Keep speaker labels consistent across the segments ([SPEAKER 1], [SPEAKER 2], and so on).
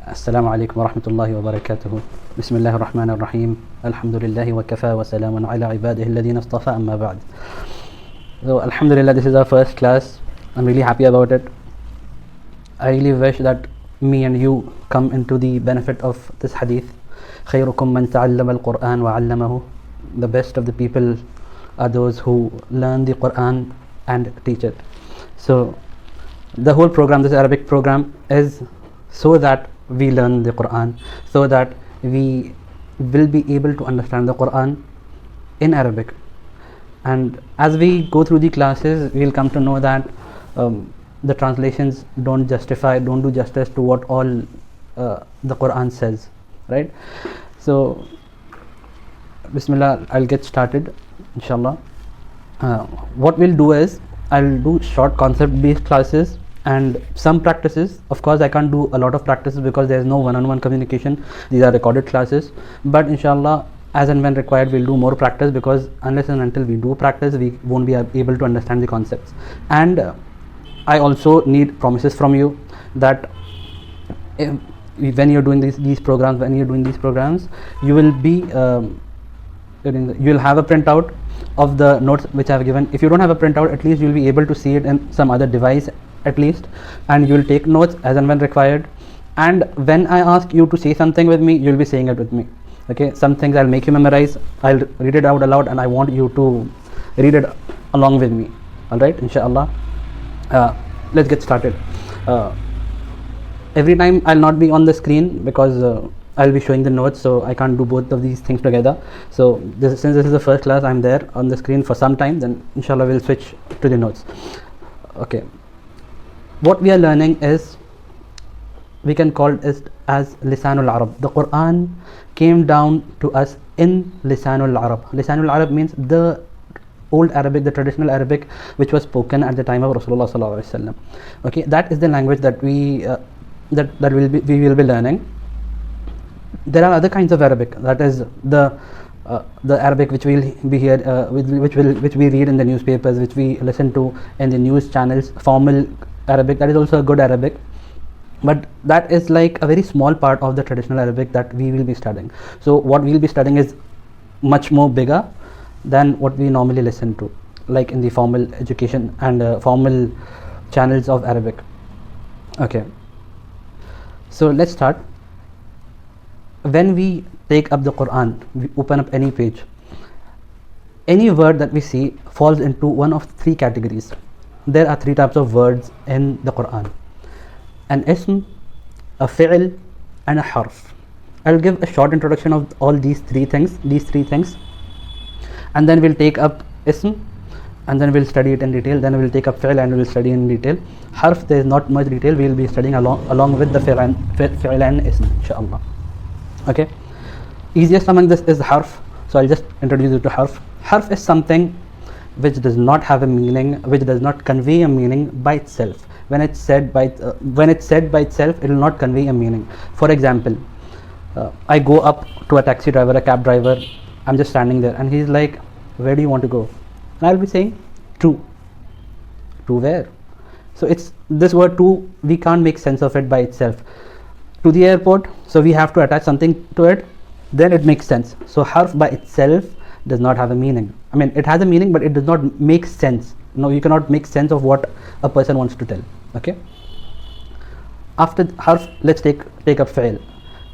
[SPEAKER 1] السلام عليكم ورحمة الله وبركاته. بسم الله الرحمن الرحيم. الحمد لله وكفى وسلام على عباده الذين اصطفى أما بعد. So Alhamdulillah, this is our first class. I'm really happy about it. I really wish that me and you come into the benefit of this hadith. خيركم من تعلم القرآن وعلمه. The best of the people are those who learn the Quran and teach it. So the whole program, this Arabic program, is so that we learn the Quran, so that we will be able to understand the Quran in Arabic. And as we go through the classes, we'll come to know that the translations don't do justice to what all the Quran says, right? So Bismillah, I'll get started, inshallah. What we'll do is, I'll do short concept based classes and some practices. Of course, I can't do a lot of practices because there is no one-on-one communication. These are recorded classes, but inshallah, as and when required, we'll do more practice, because unless and until we do practice, we won't be able to understand the concepts. And I also need promises from you that when you're doing these programs, you will be you'll have a printout of the notes which I have given. If you don't have a printout, at least you'll be able to see it in some other device at least, and you'll take notes as and when required. And when I ask you to say something with me, you'll be saying it with me. Okay, some things I'll make you memorize, I'll read it out aloud, and I want you to read it along with me. Alright, inshallah. Let's get started. Every time I'll not be on the screen because I'll be showing the notes, so I can't do both of these things together. So since this is the first class, I'm there on the screen for some time, then inshallah we'll switch to the notes. Okay, what we are learning is, we can call it as Lisanul Arab. The Quran came down to us in Lisanul Arab. Lisanul Arab means the old Arabic, the traditional Arabic which was spoken at the time of Rasulullah sallallahu alaihi wasallam. Okay, that is the language that we will be learning. There are other kinds of Arabic, that is the Arabic which we'll be here, which we read in the newspapers, which we listen to in the news channels, formal Arabic. That is also a good Arabic, but that is like a very small part of the traditional Arabic that we will be studying. So what we'll be studying is much more bigger than what we normally listen to, like in the formal education and formal channels of Arabic. Okay, so let's start. When we take up the Quran, we open up any page, any word that we see falls into one of three categories. There are three types of words in the Quran: an ism, a fi'l, and a harf. I'll give a short introduction of all these three things, and then we'll take up ism, and then we'll study it in detail. Then we'll take up fi'l and we'll study in detail. Harf, there is not much detail, we'll be studying along with the fi'l and ism, inshallah. Okay, easiest among this is harf, so I'll just introduce you to harf. Harf is something which does not have a meaning, which does not convey a meaning by itself. When it's said by itself, it will not convey a meaning. For example, I go up to a taxi driver, a cab driver. I'm just standing there, and he's like, "Where do you want to go?" And I'll be saying, "To." To where? So it's this word "to." We can't make sense of it by itself. To the airport, so we have to attach something to it, then it makes sense. So harf by itself does not have a meaning. I mean, it has a meaning, but it does not make sense. No, you cannot make sense of what a person wants to tell. Okay, after harf, let's take up fi'l.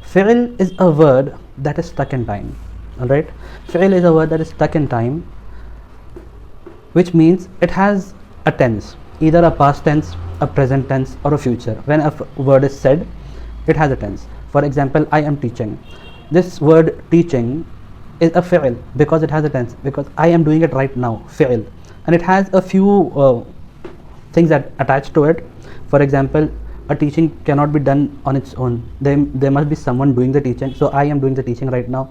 [SPEAKER 1] Fi'l is a word that is stuck in time. Alright, fi'l is a word that is stuck in time, which means it has a tense, either a past tense, a present tense, or a future. When a word is said, it has a tense. For example, I am teaching. This word teaching is a fi'l because it has a tense, because I am doing it right now, fi'l, and it has a few things that attached to it. For example, a teaching cannot be done on its own. There must be someone doing the teaching. So I am doing the teaching right now,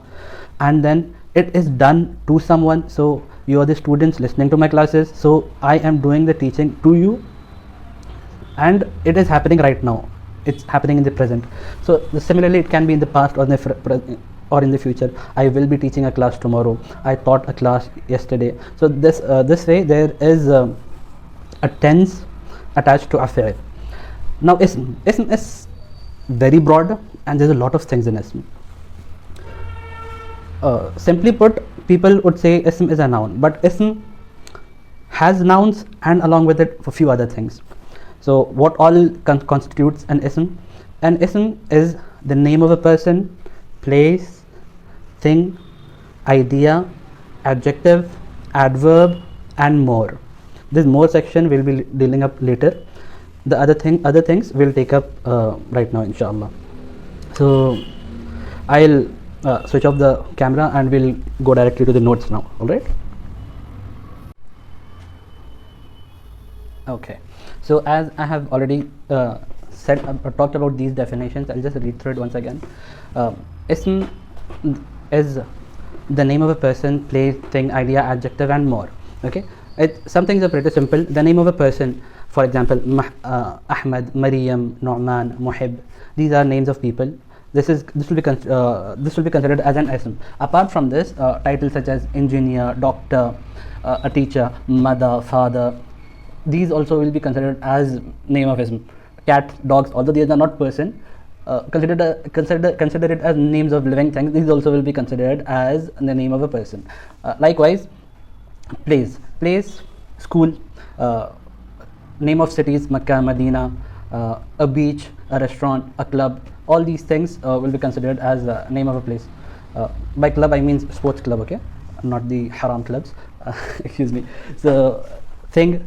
[SPEAKER 1] and then it is done to someone. So you are the students listening to my classes, so I am doing the teaching to you, and it is happening right now. It's happening in the present. So similarly, it can be in the past or in the future. I will be teaching a class tomorrow. I taught a class yesterday. So this way there is a tense attached to a fi'l. Now ism is very broad. and there's a lot of things in ism. Simply put, people would say ism is a noun, but ism has nouns and along with it a few other things. So what all constitutes an ism? An ism is the name of a person, place, thing, idea, adjective, adverb, and more. This more section will be dealing up later. The other things we'll take up right now, inshallah. So I'll switch off the camera and we'll go directly to the notes now. All right. Okay. So as I have already talked about these definitions, I'll just read through it once again. Ism is the name of a person, place, thing, idea, adjective, and more. Okay. Some things are pretty simple. The name of a person, for example, Ahmad, Maryam, Nu'man, Muhib. These are names of people. This will be considered as an ism. Apart from this, titles such as engineer, doctor, a teacher, mother, father, these also will be considered as name of ism. Cats, dogs, although these are not person, consider it as names of living things. These also will be considered as the name of a person. Likewise, place, school, name of cities, Makkah, Medina, a beach, a restaurant, a club. All these things will be considered as the name of a place. By club I mean sports club, okay, not the haram clubs. Excuse me. So thing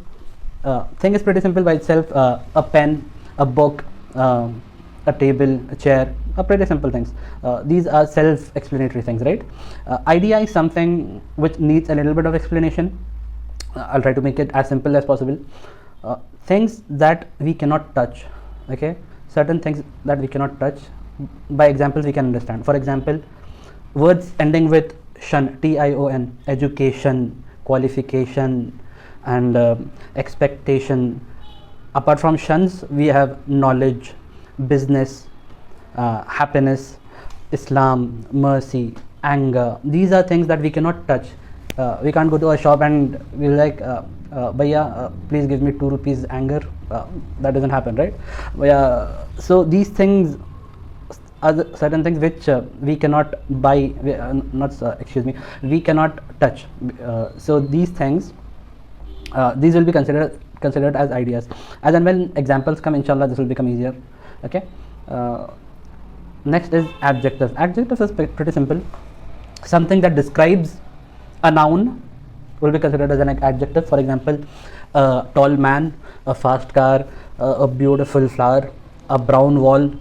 [SPEAKER 1] is pretty simple by itself. A pen, a book, a table, a chair, are pretty simple things. These are self-explanatory things, right? Idea is something which needs a little bit of explanation. I'll try to make it as simple as possible. Things that we cannot touch, okay? Certain things that we cannot touch, by examples we can understand. For example, words ending with shun, T-I-O-N, education, qualification, and expectation. Apart from shuns, we have knowledge, business, happiness, Islam, mercy, anger. These are things that we cannot touch. We can't go to a shop and we're like, Bhaiya, please give me 2 rupees anger. That doesn't happen, right? So these things are certain things which we cannot buy, we cannot touch. So these things, these will be considered as ideas. As and when examples come, inshallah, this will become easier. Okay. Next is adjective. Adjective is pretty simple. Something that describes a noun will be considered as an adjective. For example, a tall man, a fast car, a beautiful flower, a brown wall.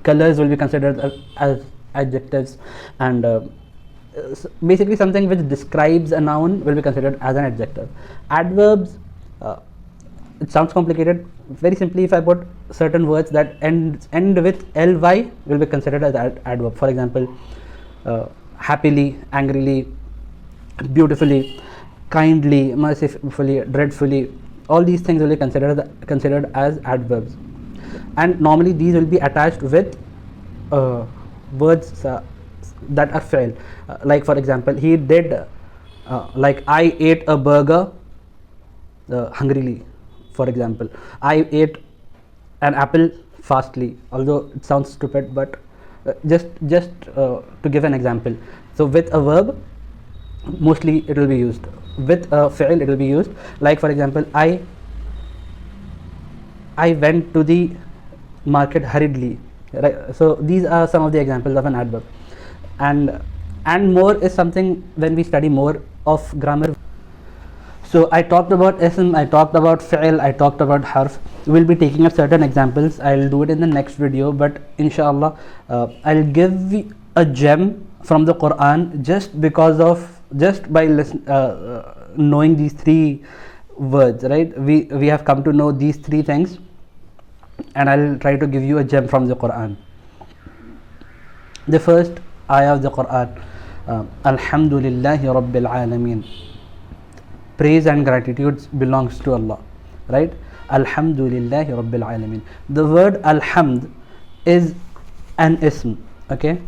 [SPEAKER 1] Colors will be considered as adjectives, and basically something which describes a noun will be considered as an adjective. Adverbs, it sounds complicated. Very simply, if I put certain words that end with ly, will be considered as adverb. For example, happily, angrily, beautifully, kindly, mercifully, dreadfully. All these things will be considered as adverbs, and normally these will be attached with words that are fi'l. Like for example, he did, like I ate a burger hungrily. For example, I ate an apple fastly. Although it sounds stupid, but just to give an example. So with a verb, mostly it will be used. With a fi'l, it will be used. Like for example, I went to the market hurriedly. Right? So these are some of the examples of an adverb. And more is something when we study more of grammar. So I talked about ism, I talked about fi'l, I talked about harf. We'll be taking up certain examples. I'll do it in the next video, but inshallah I'll give a gem from the Quran just by knowing these 3 words, right? We have come to know these 3 things, and I'll try to give you a gem from the Quran. The first ayah of the Quran, Alhamdulillahi Rabbil Alameen. Praise and gratitude belongs to Allah, right? Alhamdulillahi Rabbil Alameen. The word alhamd is an ism, okay?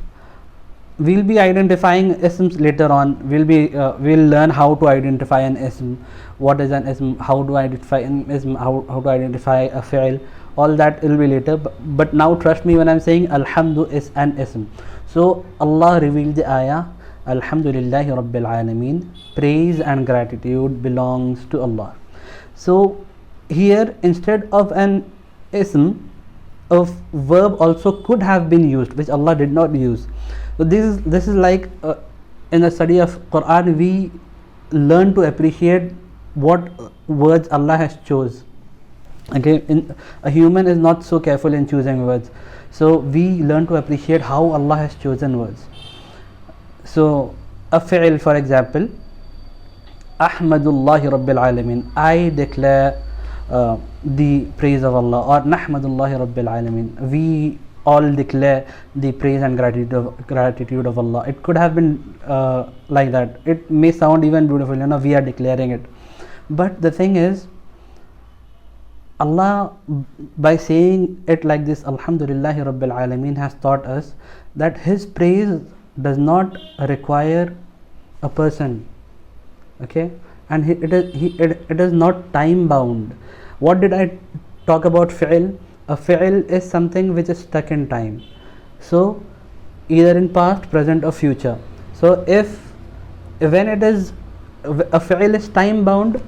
[SPEAKER 1] We'll be identifying isms later on. We'll learn how to identify an ism, what is an ism, how to identify an ism, how to identify a fi'l. all that will be later, but now trust me when I'm saying Alhamdu is an ism. So Allah revealed the ayah, Alhamdulillahi Rabbil Alameen, praise and gratitude belongs to Allah. So here instead of an ism, a verb also could have been used, which Allah did not use. So this is like in the study of Quran we learn to appreciate what words Allah has chose. Okay, a human is not so careful in choosing words, so we learn to appreciate how Allah has chosen words. So a fi'l, for example, Ahmadullahi Rabbil Alameen, I declare the praise of Allah, or Nahmadullahi Rabbil Alameen, we all declare the praise and gratitude of Allah. It could have been like that. It may sound even beautiful, we are declaring it. But the thing is, Allah, by saying it like this, Alhamdulillahi Rabbil Alameen, has taught us that His praise does not require a person. Okay, and it is not time bound. What did I talk about fi'l? A fi'l is something which is stuck in time, so either in past, present or future. So when it is, a fi'l is time bound,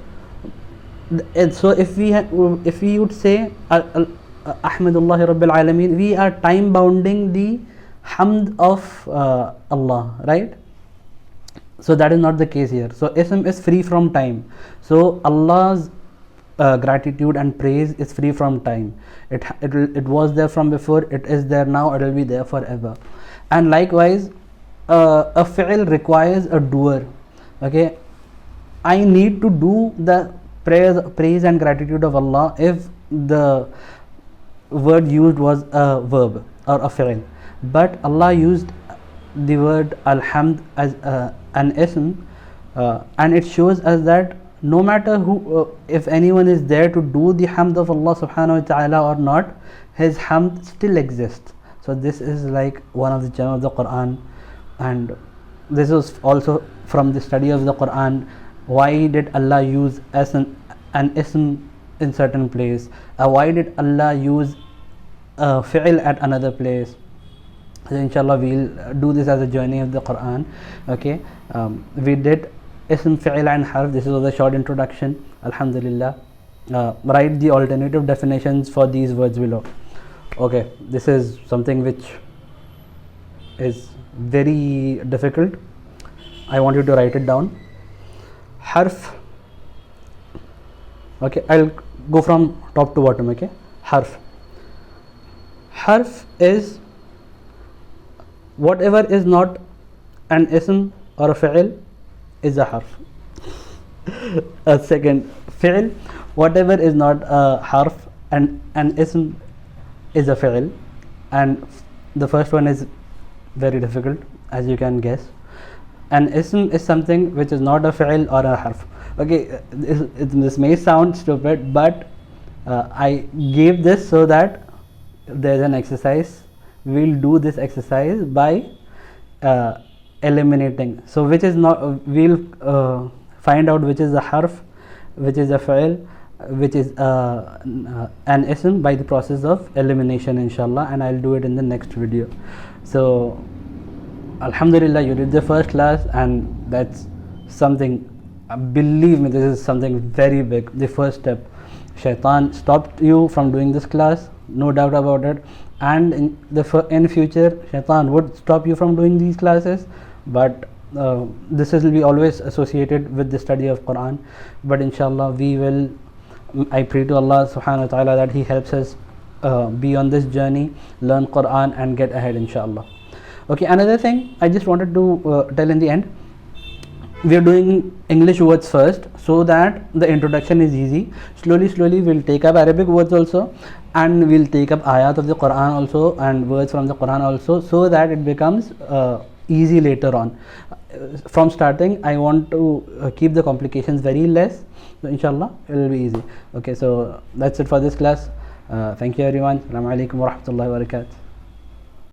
[SPEAKER 1] so if we would say Ahmadullahi Rabbil Alameen, we are time bounding the hamd of Allah, right? So that is not the case here. So ism is free from time. So Allah's gratitude and praise is free from time. It was there from before, it is there now, it will be there forever. And likewise, a fi'l requires a doer. Okay, I need to do the praise and gratitude of Allah if the word used was a verb or a fi'l. But Allah used the word alhamd as an ism, and it shows us that no matter who, if anyone is there to do the hamd of Allah subhanahu wa ta'ala or not, his hamd still exists. So this is like one of the gems of the Quran, and this was also from the study of the Quran. Why did Allah use as an ism in certain place? Why did Allah use a fi'l at another place? So inshallah we'll do this as a journey of the Quran. Okay, we did ism, fi'l and harf. This was a short introduction. Alhamdulillah. Write the alternative definitions for these words below. Okay, this is something which is very difficult. I want you to write it down. Harf. Okay, I'll go from top to bottom. Okay, harf. Harf is whatever is not an ism or a fi'l is a harf. A second, fi'l, whatever is not a harf and an ism is a fi'l. And the first one is very difficult, as you can guess. An ism is something which is not a fi'l or a harf. Okay, this may sound stupid, but I gave this so that there is an exercise. We'll do this exercise by eliminating. So which is not, we'll find out which is a harf, which is a fi'l, which is an ism by the process of elimination, inshallah, and I'll do it in the next video. So alhamdulillah, you did the first class, and that's something, believe me, this is something very big. The first step. Shaitan stopped you from doing this class, no doubt about it, and in future Shaitan would stop you from doing these classes, but this will be always associated with the study of Quran. But inshallah we will, I pray to Allah subhanahu wa ta'ala that He helps us be on this journey, learn Quran and get ahead, inshallah. Okay, another thing I just wanted to tell in the end, we are doing English words first so that the introduction is easy. Slowly we'll take up Arabic words also, and we'll take up ayat of the Quran also and words from the Quran also, so that it becomes easy later on. From starting I want to keep the complications very less, so inshallah it will be easy. Okay, so that's it for this class. Thank you everyone. Assalamu alaikum wa rahmatullahi wa barakatuh.